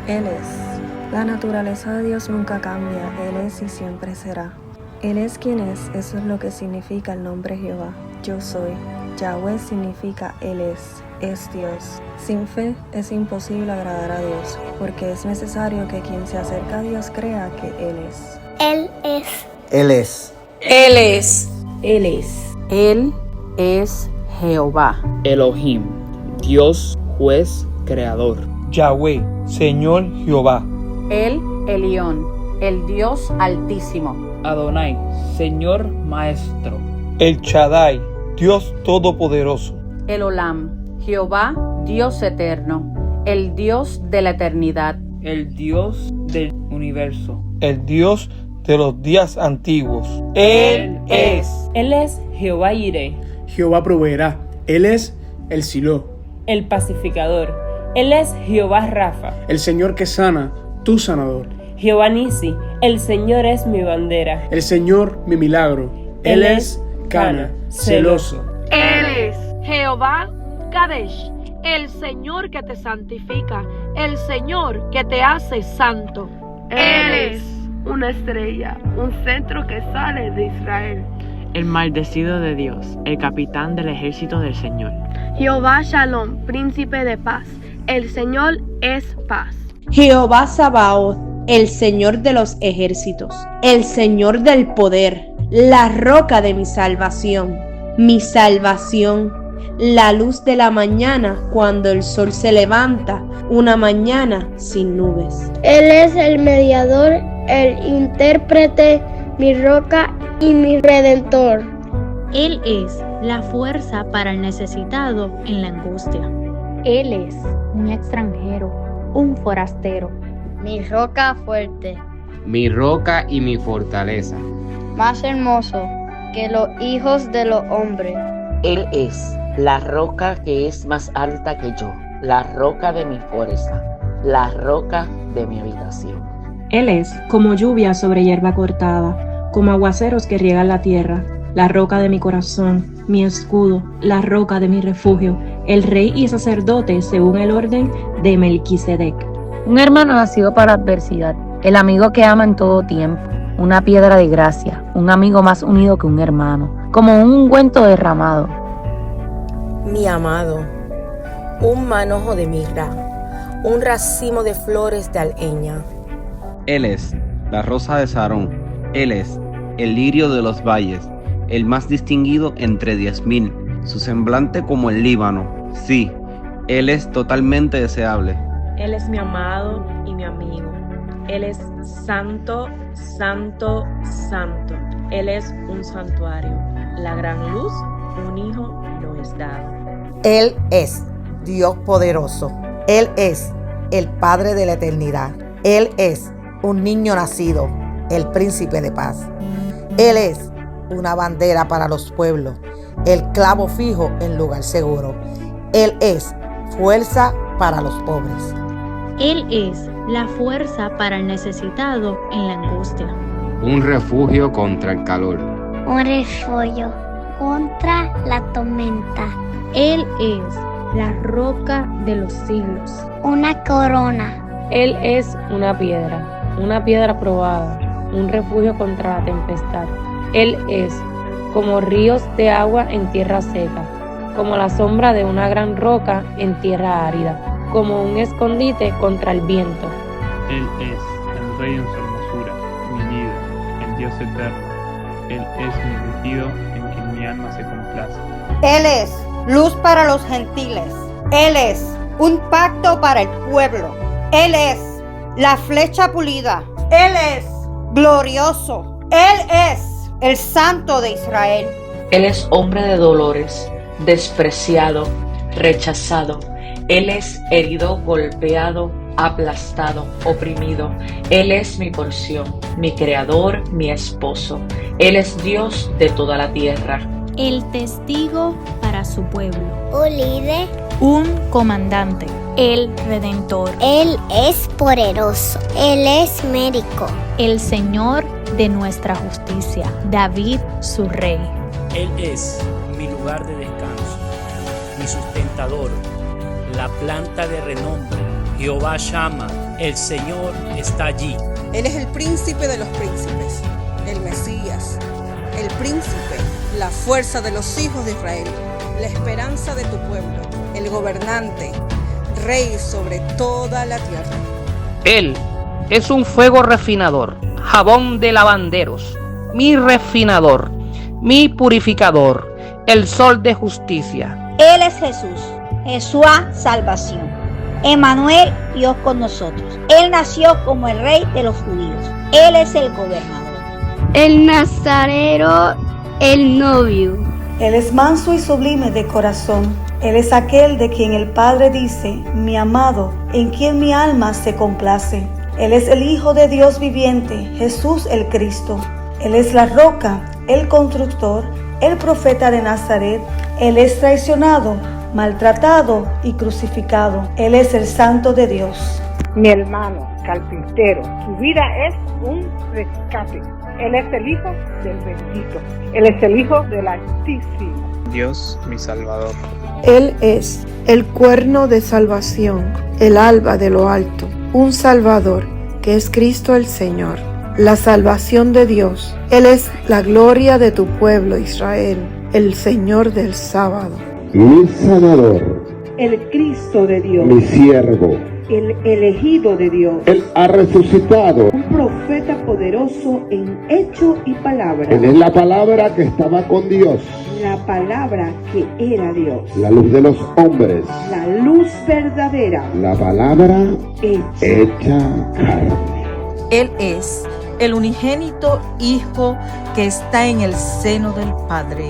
Él es. La naturaleza de Dios nunca cambia, Él es y siempre será. Él es quien es, eso es lo que significa el nombre Jehová. Yo soy. Yahweh significa Él es Dios. Sin fe es imposible agradar a Dios, porque es necesario que quien se acerca a Dios crea que Él es. Él es. Él es. Él es. Él es. Él es Jehová. Elohim, Dios, juez, creador. Yahweh, Señor Jehová. El Elión, el Dios altísimo. Adonai, Señor maestro. El Shaddai, Dios todopoderoso. El Olam, Jehová, Dios eterno, el Dios de la eternidad. El Dios del universo. El Dios de los días antiguos. Él es. Él es Jehová Jireh, Jehová proveerá. Él es el Silo, el pacificador. Él es Jehová Rafa, el Señor que sana, tu sanador. Jehová Nisi, el Señor es mi bandera. El Señor mi milagro. Él es Cana, celoso. Él es Jehová Kadesh, el Señor que te santifica, el Señor que te hace santo. Él es una estrella, un centro que sale de Israel. El maldecido de Dios, el capitán del ejército del Señor. Jehová Shalom, príncipe de paz. El Señor es paz. Jehová Sabaoth, el Señor de los ejércitos, el Señor del poder, la roca de mi salvación, la luz de la mañana cuando el sol se levanta, una mañana sin nubes. Él es el mediador, el intérprete, mi roca y mi redentor. Él es la fuerza para el necesitado en la angustia. Él es un extranjero, un forastero. Mi roca fuerte, mi roca y mi fortaleza, más hermoso que los hijos de los hombres. Él es la roca que es más alta que yo, la roca de mi fuerza, la roca de mi habitación. Él es como lluvia sobre hierba cortada, como aguaceros que riegan la tierra, la roca de mi corazón, mi escudo, la roca de mi refugio, el rey y sacerdote según el orden de Melquisedec. Un hermano nacido para la adversidad, el amigo que ama en todo tiempo, una piedra de gracia, un amigo más unido que un hermano, como un ungüento derramado. Mi amado, un manojo de mirra, un racimo de flores de alheña. Él es la rosa de Sarón, él es el lirio de los valles, el más distinguido entre 10,000, su semblante como el Líbano, sí, él es totalmente deseable. Él es mi amado y mi amigo. Él es santo, santo, santo. Él es un santuario. La gran luz, un hijo no es dado. Él es Dios poderoso. Él es el Padre de la eternidad. Él es un niño nacido, el príncipe de paz. Él es una bandera para los pueblos, el clavo fijo en lugar seguro. Él es fuerza para los pobres. Él es la fuerza para el necesitado en la angustia. Un refugio contra el calor. Un refugio contra la tormenta. Él es la roca de los siglos. Una corona. Él es una piedra probada, un refugio contra la tempestad. Él es como ríos de agua en tierra seca, como la sombra de una gran roca en tierra árida, como un escondite contra el viento. Él es el Rey en su hermosura, mi líder, el Dios eterno. Él es mi ungido en quien mi alma se complace. Él es luz para los gentiles. Él es un pacto para el pueblo. Él es la flecha pulida. Él es glorioso. Él es el Santo de Israel. Él es hombre de dolores, despreciado, rechazado. Él es herido, golpeado, aplastado, oprimido. Él es mi porción, mi creador, mi esposo. Él es Dios de toda la tierra. El testigo para su pueblo. Un líder. Un comandante. El Redentor. Él es poderoso. Él es médico. El Señor de nuestra justicia. David, su rey. Él es mi lugar de descanso, mi sustentador, la planta de renombre, Jehová Shama, El Señor está allí. Él es el príncipe de los príncipes, el Mesías, el príncipe, la fuerza de los hijos de Israel, la esperanza de tu pueblo, el gobernante, rey sobre toda la tierra. Él es un fuego refinador, jabón de lavanderos, mi refinador, mi purificador, el sol de justicia. Él es Jesús, Jesúa salvación. Emmanuel, Dios con nosotros. Él nació como el rey de los judíos. Él es el gobernador. El nazareno, el novio. Él es manso y sublime de corazón. Él es aquel de quien el Padre dice, mi amado, en quien mi alma se complace. Él es el Hijo de Dios viviente, Jesús el Cristo. Él es la roca, el constructor, el profeta de Nazaret. Él es traicionado, maltratado y crucificado. Él es el Santo de Dios. Mi hermano, carpintero, su vida es un rescate. Él es el Hijo del Bendito. Él es el Hijo del Altísimo. Dios, mi Salvador. Él es el cuerno de salvación, el alba de lo alto, un Salvador que es Cristo el Señor, la salvación de Dios. Él es la gloria de tu pueblo Israel, el Señor del sábado. Mi sanador, el Cristo de Dios, mi siervo, el elegido de Dios. Él ha resucitado, un profeta poderoso en hecho y palabra. Él es la palabra que estaba con Dios, la palabra que era Dios, la luz de los hombres, la luz verdadera, la palabra hecha carne. Él es el unigénito Hijo que está en el seno del Padre.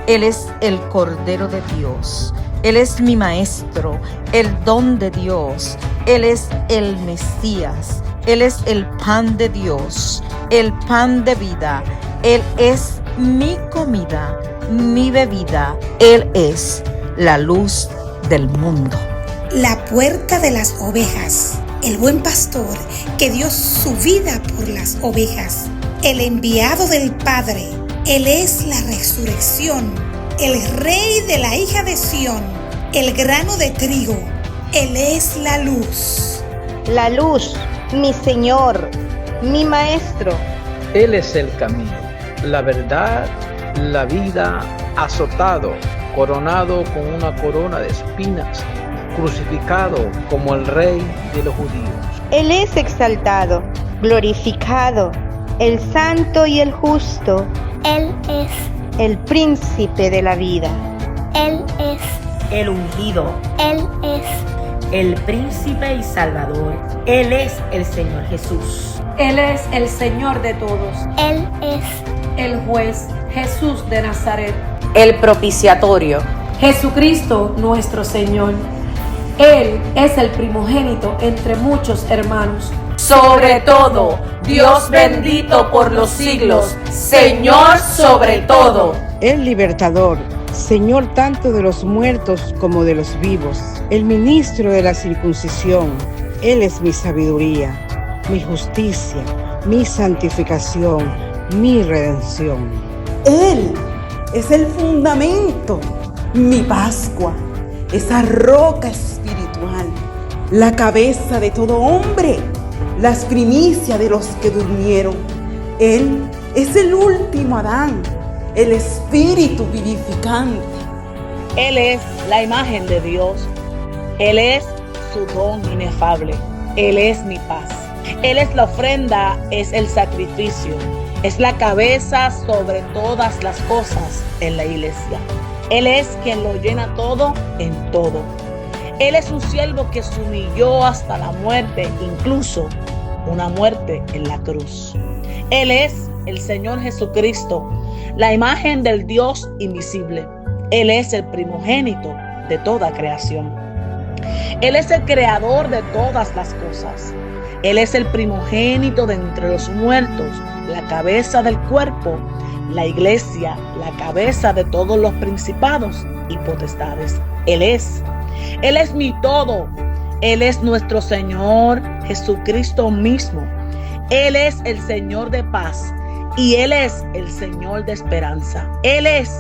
Él es el Cordero de Dios. Él es mi Maestro, el don de Dios. Él es el Mesías. Él es el pan de Dios, el pan de vida. Él es mi comida, mi bebida. Él es la luz del mundo. La puerta de las ovejas, el buen pastor que dio su vida por las ovejas, el enviado del Padre. Él es la resurrección, el rey de la hija de Sión, el grano de trigo. Él es la luz. La luz, mi Señor, mi Maestro. Él es el camino, la verdad, la vida, azotado, coronado con una corona de espinas, crucificado como el rey de los judíos. Él es exaltado, glorificado, el santo y el justo. Él es el príncipe de la vida. Él es el ungido. Él es el príncipe y salvador. Él es el Señor Jesús. Él es el Señor de todos. Él es el juez, Jesús de Nazaret. El propiciatorio, Jesucristo nuestro Señor. Él es el primogénito entre muchos hermanos. Sobre todo, Dios bendito por los siglos, Señor sobre todo. El libertador, Señor tanto de los muertos como de los vivos. El ministro de la circuncisión, Él es mi sabiduría, mi justicia, mi santificación, mi redención. Él es el fundamento, mi Pascua, esa roca espiritual, la cabeza de todo hombre, las primicias de los que durmieron. Él es el último Adán, el espíritu vivificante. Él es la imagen de Dios. Él es su don inefable. Él es mi paz. Él es la ofrenda, es el sacrificio. Es la cabeza sobre todas las cosas en la iglesia. Él es quien lo llena todo en todo. Él es un siervo que se humilló hasta la muerte, incluso una muerte en la cruz. Él es el Señor Jesucristo, la imagen del Dios invisible. Él es el primogénito de toda creación. Él es el creador de todas las cosas. Él es el primogénito de entre los muertos, la cabeza del cuerpo, la iglesia, la cabeza de todos los principados y potestades. Él es mi todo. Él es nuestro Señor Jesucristo mismo. Él es el Señor de paz y Él es el Señor de esperanza. Él es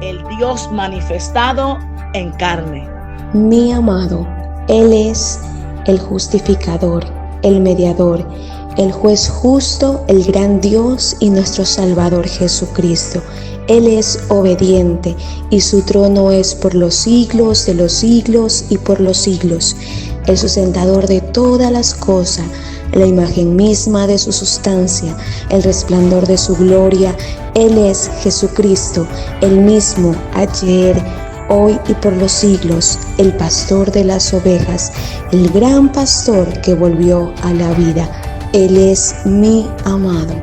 el Dios manifestado en carne. Mi amado, Él es el justificador, el mediador, el juez justo, el gran Dios y nuestro Salvador Jesucristo. Él es obediente y su trono es por los siglos de los siglos y por los siglos. El sustentador de todas las cosas, la imagen misma de su sustancia, el resplandor de su gloria. Él es Jesucristo, el mismo ayer, hoy y por los siglos, el pastor de las ovejas, el gran pastor que volvió a la vida. Él es mi amado.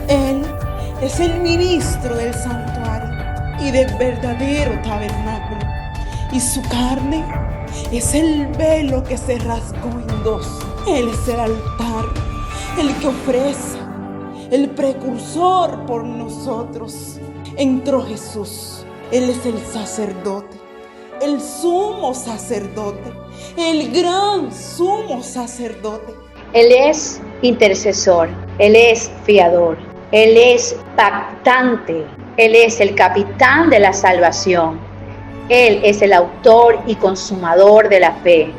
Él es el ministro del santuario y del verdadero tabernáculo, y su carne es el velo que se rasgó en dos. Él es el altar, el que ofrece, el precursor por nosotros. Entró Jesús. Él es el sacerdote, el sumo sacerdote, el gran sumo sacerdote. Él es intercesor, Él es fiador, Él es pactante, Él es el capitán de la salvación. Él es el autor y consumador de la fe,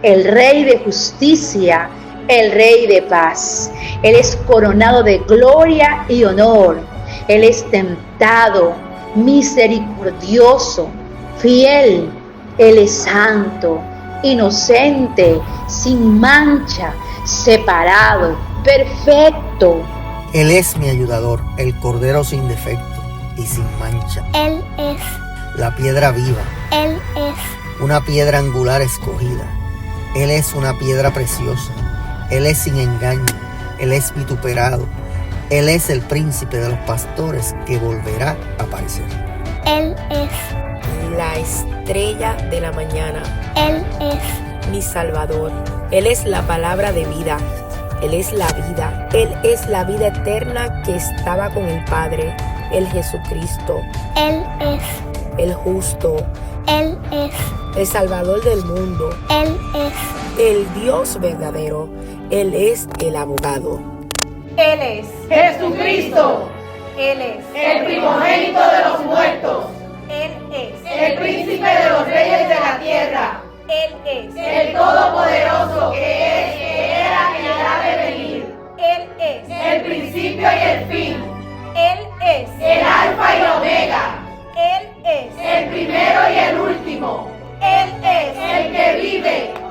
el Rey de justicia, el Rey de paz. Él es coronado de gloria y honor. Él es tentado, misericordioso, fiel. Él es santo, inocente, sin mancha, separado, perfecto. Él es mi ayudador, el Cordero sin defecto y sin mancha. Él es la piedra viva. Él es una piedra angular escogida. Él es una piedra preciosa. Él es sin engaño. Él es vituperado. Él es el príncipe de los pastores que volverá a aparecer. Él es la estrella de la mañana. Él es mi Salvador. Él es la palabra de vida. Él es la vida. Él es la vida eterna que estaba con el Padre. El Jesucristo. Él es el justo. Él es el Salvador del mundo. Él es el Dios verdadero. Él es el abogado. Él es Jesucristo. Él es el primogénito de los muertos. Él es el príncipe de los reyes de la tierra. Él es el todopoderoso que es, que era y ha de venir. Él es el principio y el fin. Él es el alfa y la omega. Él es el primero y el último. Él es el que vive